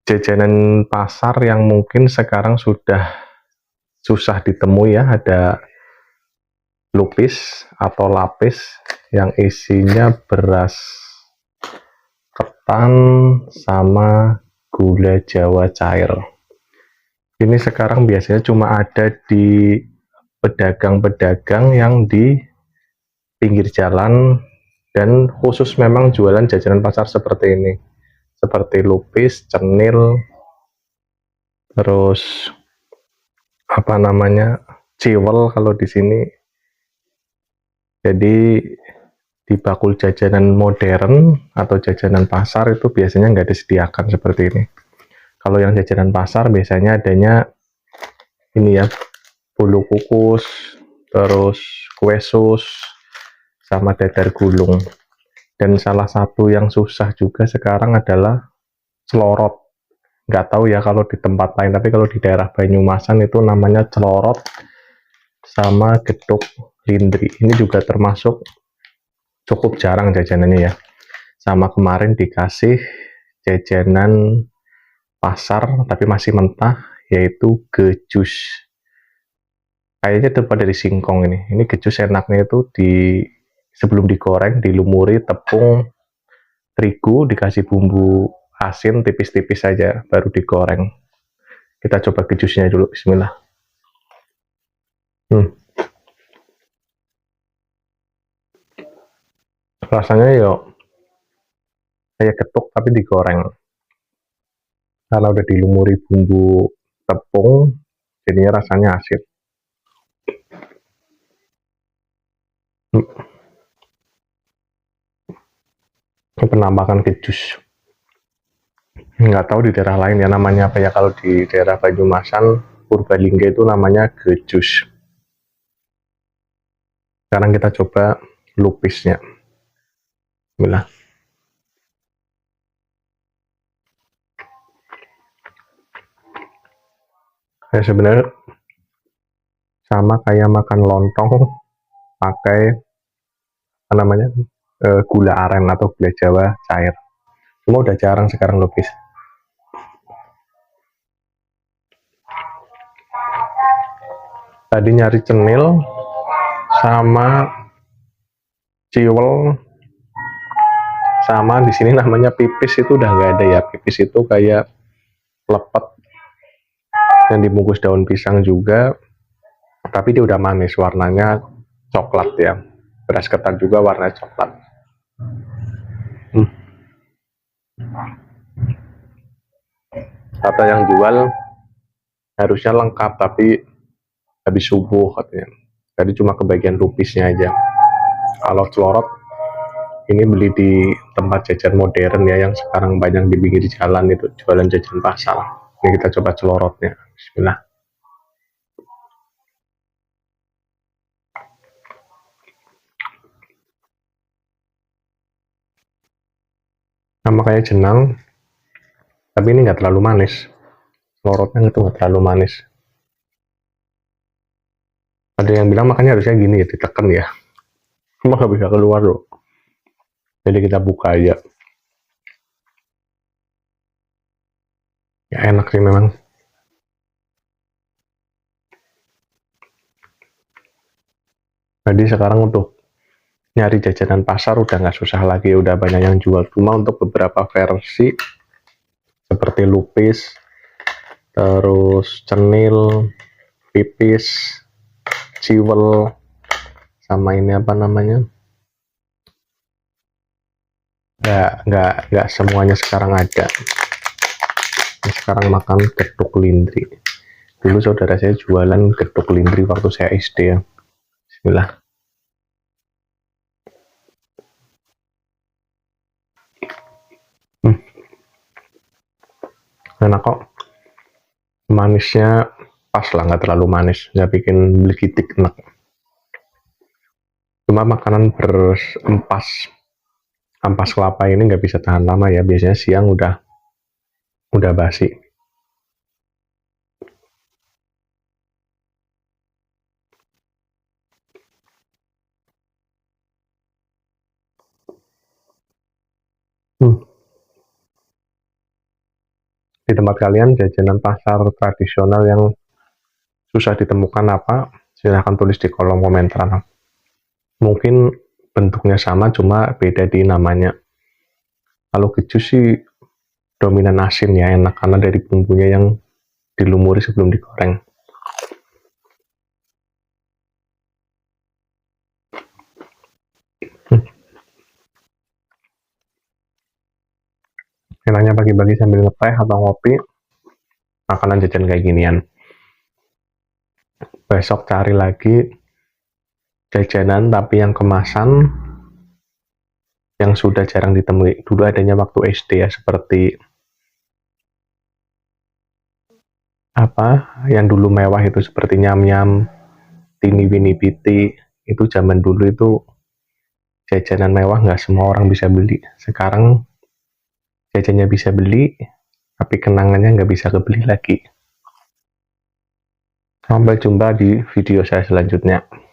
Jajanan pasar yang mungkin sekarang sudah susah ditemui ya, ada lupis atau lapis yang isinya beras ketan sama gula Jawa cair. Ini sekarang biasanya cuma ada di pedagang-pedagang yang di pinggir jalan dan khusus memang jualan jajanan pasar seperti ini. Seperti lupis, cenil, terus apa namanya? Ciwel kalau di sini. Jadi di bakul jajanan modern atau jajanan pasar itu biasanya nggak disediakan seperti ini. Kalau yang jajanan pasar biasanya adanya ini ya, bolu kukus, terus kue sus, sama dadar gulung. Dan salah satu yang susah juga sekarang adalah celorot. Nggak tahu ya kalau di tempat lain, tapi kalau di daerah Banyumasan itu namanya celorot sama geduk lindri. Ini juga termasuk cukup jarang jajanannya ya. Sama kemarin dikasih jajanan pasar tapi masih mentah, yaitu gejus. Kayaknya itu dari singkong ini. Ini gejus enaknya itu sebelum digoreng dilumuri tepung terigu, dikasih bumbu asin tipis-tipis saja, baru digoreng. Kita coba gejusnya dulu, bismillah. Rasanya yuk kayak ketuk tapi digoreng. Karena udah dilumuri bumbu tepung, jadinya rasanya asin. Penampakan gejus. Nggak tahu di daerah lain ya namanya apa ya. Kalau di daerah Banyumasan, Purbalingga itu namanya gejus. Sekarang kita coba lupisnya. Bismillah. Ya, sebenarnya sama kayak makan lontong pakai apa namanya gula aren atau gula Jawa cair. Cuma udah jarang sekarang lupis. Tadi nyari cenil sama ciwel sama di sini namanya pipis itu udah nggak ada ya. Pipis itu kayak lepet yang dibungkus daun pisang juga, tapi dia udah manis, warnanya coklat ya. Beras ketan juga warna coklat. Kata yang jual harusnya lengkap, tapi habis subuh katanya. Tadi cuma kebagian lupisnya aja. Kalau celorot ini beli di tempat jajan modern ya, yang sekarang banyak di pinggir jalan itu jualan jajan pasar. Ini kita coba celorotnya. Bismillah. Sama kayak jenang, tapi ini nggak terlalu manis. Celorotnya itu nggak terlalu manis. Ada yang bilang makanya harusnya gini ya, ditekan ya. Cuma nggak bisa keluar loh. Jadi kita buka aja. Ya enak sih memang. Jadi sekarang untuk nyari jajanan pasar udah nggak susah lagi, udah banyak yang jual. Cuma untuk beberapa versi seperti lupis, terus cenil, pipis, ciwel, sama ini apa namanya? Nggak semuanya sekarang ada. Sekarang makan geduk lindri. Dulu saudara saya jualan geduk lindri waktu saya SD ya. Bismillah. Enak kok. Manisnya pas lah, nggak terlalu manis, nggak bikin belikitik enak. Cuma makanan ampas kelapa ini nggak bisa tahan lama ya, biasanya siang udah basi. Di tempat kalian jajanan pasar tradisional yang susah ditemukan apa? Silahkan tulis di kolom komentar. Mungkin bentuknya sama, cuma beda di namanya. Kalau keju sih dominan asin ya, enak karena dari bumbunya yang dilumuri sebelum digoreng. Enaknya pagi-pagi sambil ngeteh atau ngopi, makanan jajan kayak ginian. Besok cari lagi jajanan tapi yang kemasan yang sudah jarang ditemui. Dulu adanya waktu SD ya, seperti apa yang dulu mewah itu seperti nyam-nyam, tini wini piti, itu zaman dulu itu jajanan mewah, nggak semua orang bisa beli. Sekarang jajannya bisa beli, tapi kenangannya nggak bisa kebeli lagi. Sampai jumpa di video saya selanjutnya.